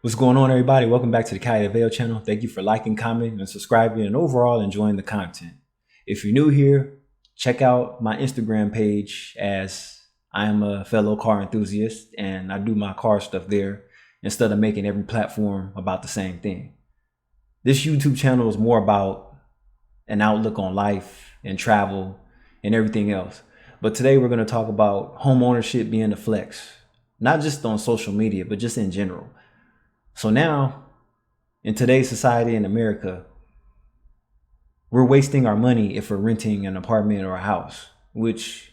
What's going on, everybody? Welcome back to the Kaya Vale channel. Thank you for liking, commenting, and subscribing, and overall enjoying the content. If you're new here, check out my Instagram page, as I am a fellow car enthusiast and I do my car stuff there instead of making every platform about the same thing. This YouTube channel is more about an outlook on life and travel and everything else. But today we're going to talk about home ownership being a flex, not just on social media, but just in general. So now, in today's society in America, we're wasting our money if we're renting an apartment or a house, which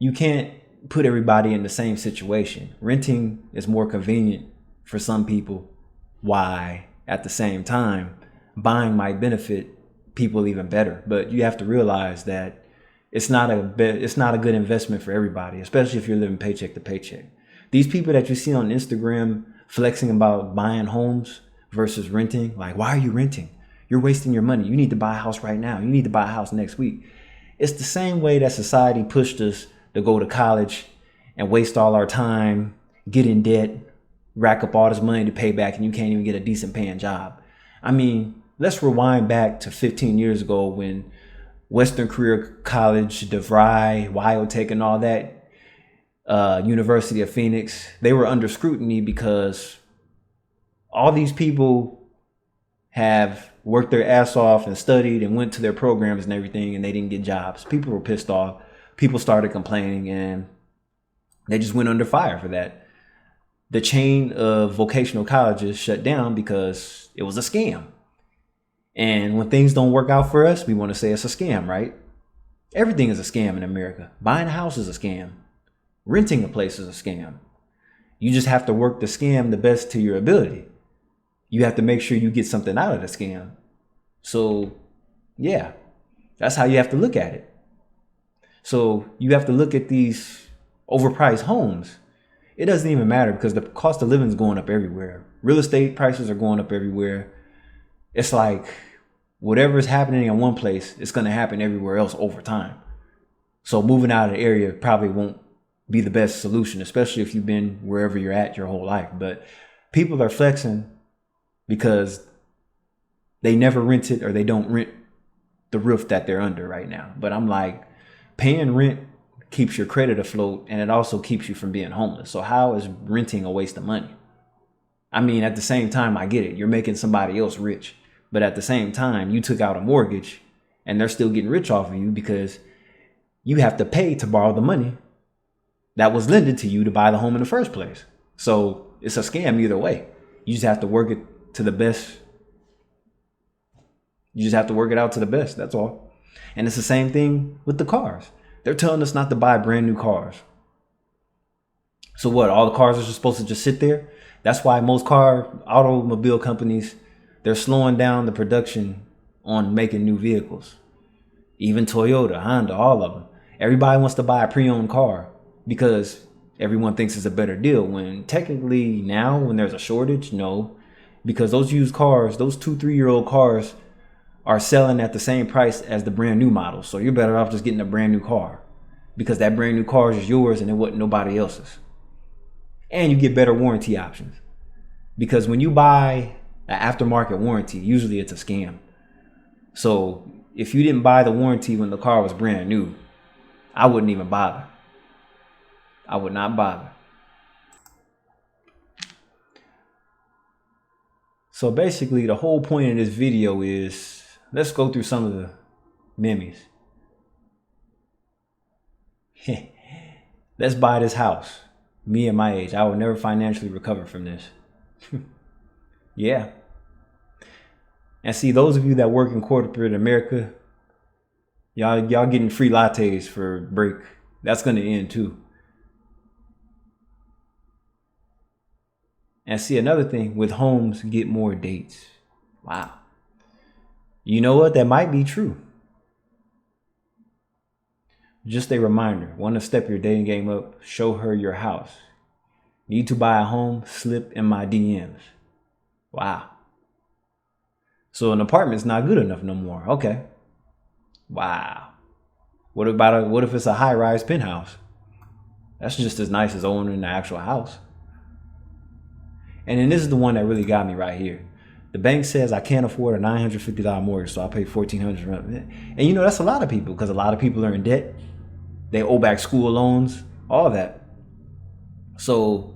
you can't put everybody in the same situation. Renting is more convenient for some people. Why, at the same time, buying might benefit people even better. But you have to realize that it's not a good investment for everybody, especially if you're living paycheck to paycheck. These people that you see on Instagram flexing about buying homes versus renting, like, why are you renting? You're wasting your money. You need to buy a house right now. You need to buy a house next week. It's the same way that society pushed us to go to college and waste all our time, get in debt, rack up all this money to pay back, and you can't even get a decent paying job. I mean, let's rewind back to 15 years ago when Western Career College, DeVry, Wyotech, and all that, University of Phoenix, they were under scrutiny because all these people have worked their ass off and studied and went to their programs and everything, and they didn't get jobs. People were pissed off. People started complaining, and they just went under fire for that. The chain of vocational colleges shut down because it was a scam. And when things don't work out for us, we want to say it's a scam, right? Everything is a scam in America. Buying a house is a scam. Renting a place is a scam. You just have to work the scam the best to your ability. You have to make sure you get something out of the scam. So, yeah, that's how you have to look at it. So you have to look at these overpriced homes. It doesn't even matter because the cost of living is going up everywhere. Real estate prices are going up everywhere. It's like whatever is happening in one place, it's going to happen everywhere else over time. So moving out of the area probably won't be the best solution, especially if you've been wherever you're at your whole life. But people are flexing because they never rented, or they don't rent the roof that they're under right now. But I'm like, paying rent keeps your credit afloat, and it also keeps you from being homeless. So how is renting a waste of money? I mean, at the same time, I get it. You're making somebody else rich. But at the same time, you took out a mortgage and they're still getting rich off of you because you have to pay to borrow the money that was lended to you to buy the home in the first place. So it's a scam either way. You just have to work it to the best. You just have to work it out to the best. That's all. And it's the same thing with the cars. They're telling us not to buy brand new cars. So what? All the cars are just supposed to just sit there? That's why most automobile companies, they're slowing down the production on making new vehicles. Even Toyota, Honda, all of them. Everybody wants to buy a pre-owned car because everyone thinks it's a better deal, when technically now, when there's a shortage, no. Because those used cars, those 2-3-year-old cars are selling at the same price as the brand new models. So you're better off just getting a brand new car because that brand new car is yours and it wasn't nobody else's. And you get better warranty options, because when you buy an aftermarket warranty, usually it's a scam. So if you didn't buy the warranty when the car was brand new, I wouldn't even bother. I would not bother. So basically, the whole point of this video is, let's go through some of the memes. Let's buy this house. Me at my age, I will never financially recover from this. Yeah. And see, those of you that work in corporate America, y'all getting free lattes for break. That's going to end too. And see, another thing, with homes, get more dates. Wow. You know what? That might be true. Just a reminder, want to step your dating game up? Show her your house. Need to buy a home? Slip in my DMs. Wow. So an apartment's not good enough no more. Okay. Wow. What if it's a high-rise penthouse? That's just as nice as owning the actual house. And then this is the one that really got me right here. The bank says I can't afford a $950 mortgage, so I pay $1,400. And you know, that's a lot of people, because a lot of people are in debt. They owe back school loans, all that. So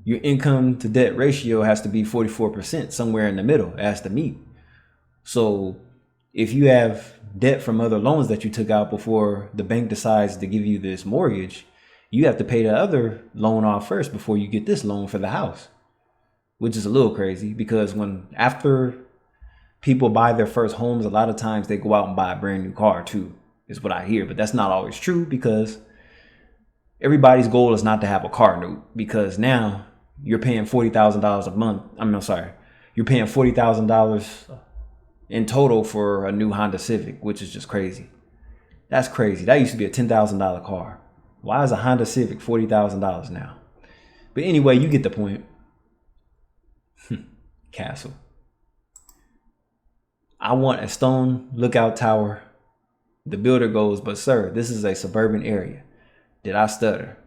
your income to debt ratio has to be 44%, somewhere in the middle. It has to meet. So if you have debt from other loans that you took out before the bank decides to give you this mortgage, you have to pay the other loan off first before you get this loan for the house. Which is a little crazy, because after people buy their first homes, a lot of times they go out and buy a brand new car too, is what I hear. But that's not always true, because everybody's goal is not to have a car note, because now you're paying $40,000 a month. You're paying $40,000 in total for a new Honda Civic, which is just crazy. That's crazy. That used to be a $10,000 car. Why is a Honda Civic $40,000 now? But anyway, you get the point. Castle. I want a stone lookout tower. The builder goes, but sir, this is a suburban area. Did I stutter?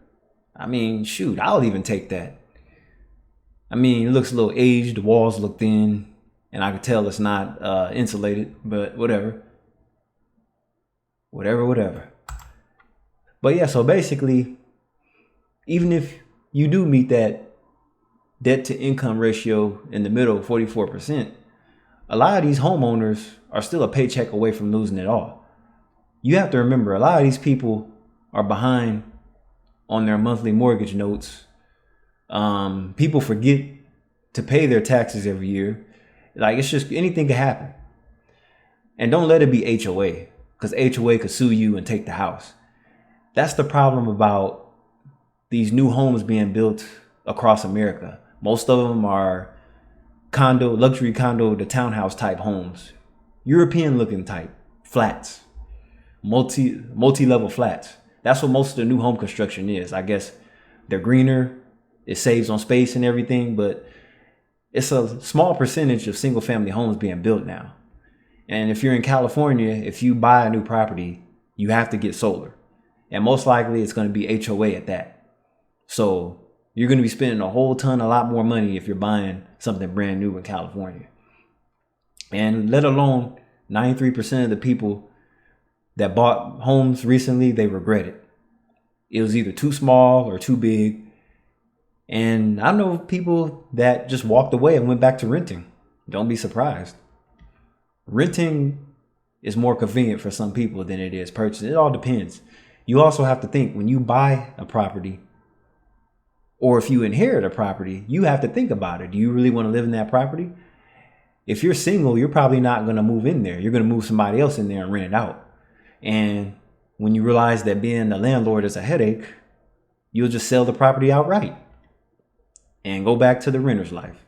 I mean, shoot, I'll even take that. I mean, it looks a little aged. The walls look thin, and I could tell it's not insulated, but whatever. Whatever. But yeah, so basically, even if you do meet that debt to income ratio in the middle, 44%, a lot of these homeowners are still a paycheck away from losing it all. You have to remember, a lot of these people are behind on their monthly mortgage notes. People forget to pay their taxes every year. Like, it's just, anything can happen. And don't let it be HOA, because HOA could sue you and take the house. That's the problem about these new homes being built across America. Most of them are luxury condo to townhouse type homes, European looking type flats, multi-level flats. That's what most of the new home construction is. I guess they're greener, it saves on space and everything, but it's a small percentage of single family homes being built now. And if you're in California, if you buy a new property, you have to get solar, and most likely it's going to be HOA at that. So you're going to be spending a lot more money if you're buying something brand new in California. And let alone 93% of the people that bought homes recently, they regret it. It was either too small or too big. And I know people that just walked away and went back to renting. Don't be surprised. Renting is more convenient for some people than it is purchasing. It all depends. You also have to think, when you buy a property, or if you inherit a property, you have to think about it. Do you really want to live in that property? If you're single, you're probably not going to move in there. You're going to move somebody else in there and rent it out. And when you realize that being a landlord is a headache, you'll just sell the property outright and go back to the renter's life.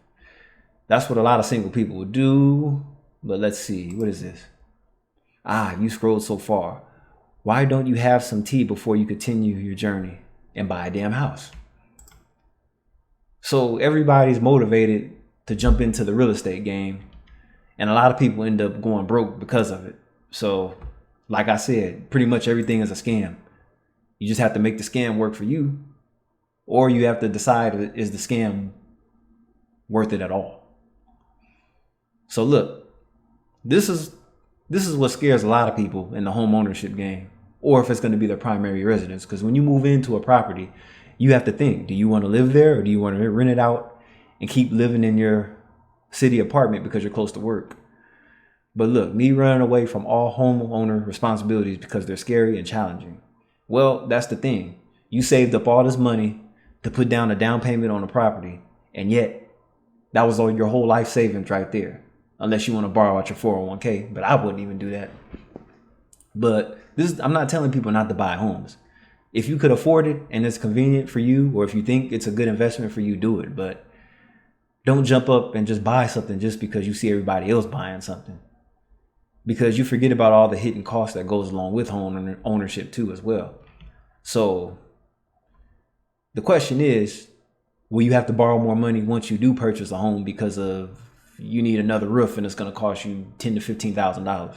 That's what a lot of single people would do. But let's see, what is this? You scrolled so far. Why don't you have some tea before you continue your journey and buy a damn house? So everybody's motivated to jump into the real estate game, and a lot of people end up going broke because of it. So like I said, pretty much everything is a scam. You just have to make the scam work for you, or you have to decide, is the scam worth it at all? So look, this is what scares a lot of people in the home ownership game, or if it's going to be their primary residence. Because when you move into a property, you have to think, do you want to live there, or do you want to rent it out and keep living in your city apartment because you're close to work? But look, me running away from all homeowner responsibilities because they're scary and challenging. Well, that's the thing. You saved up all this money to put down a down payment on a property, and yet that was all your whole life savings right there. Unless you want to borrow out your 401k, but I wouldn't even do that. But I'm not telling people not to buy homes. If you could afford it and it's convenient for you, or if you think it's a good investment for you, do it. But don't jump up and just buy something just because you see everybody else buying something, because you forget about all the hidden costs that goes along with home ownership too as well. So the question is, will you have to borrow more money once you do purchase a home because of you need another roof and it's going to cost you $10,000 to $15,000?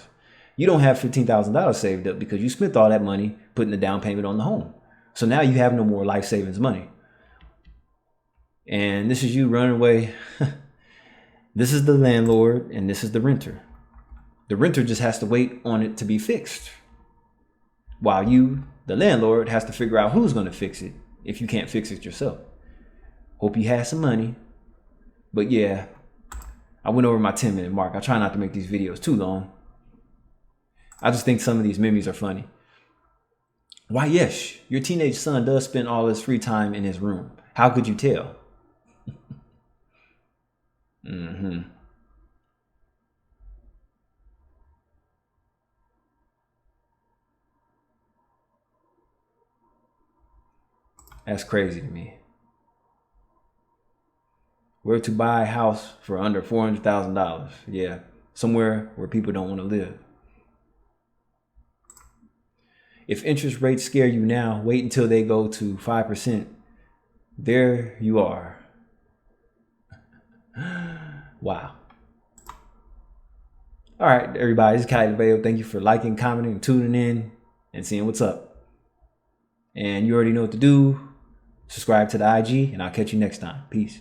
You don't have $15,000 saved up because you spent all that money putting the down payment on the home. So now you have no more life savings money. and this is you running away. This is the landlord and this is the renter. The renter just has to wait on it to be fixed, while you, the landlord, has to figure out who's going to fix it if you can't fix it yourself. Hope you had some money. But yeah, I went over my 10-minute mark. I try not to make these videos too long. I just think some of these memes are funny. Why, yes, your teenage son does spend all his free time in his room. How could you tell? That's crazy to me. Where to buy a house for under $400,000? Yeah, somewhere where people don't want to live. If interest rates scare you now, wait until they go to 5%. There you are. Wow. All right, everybody, this is Kyle DeVeo. Thank you for liking, commenting, and tuning in and seeing what's up. And you already know what to do. Subscribe to the IG, and I'll catch you next time. Peace.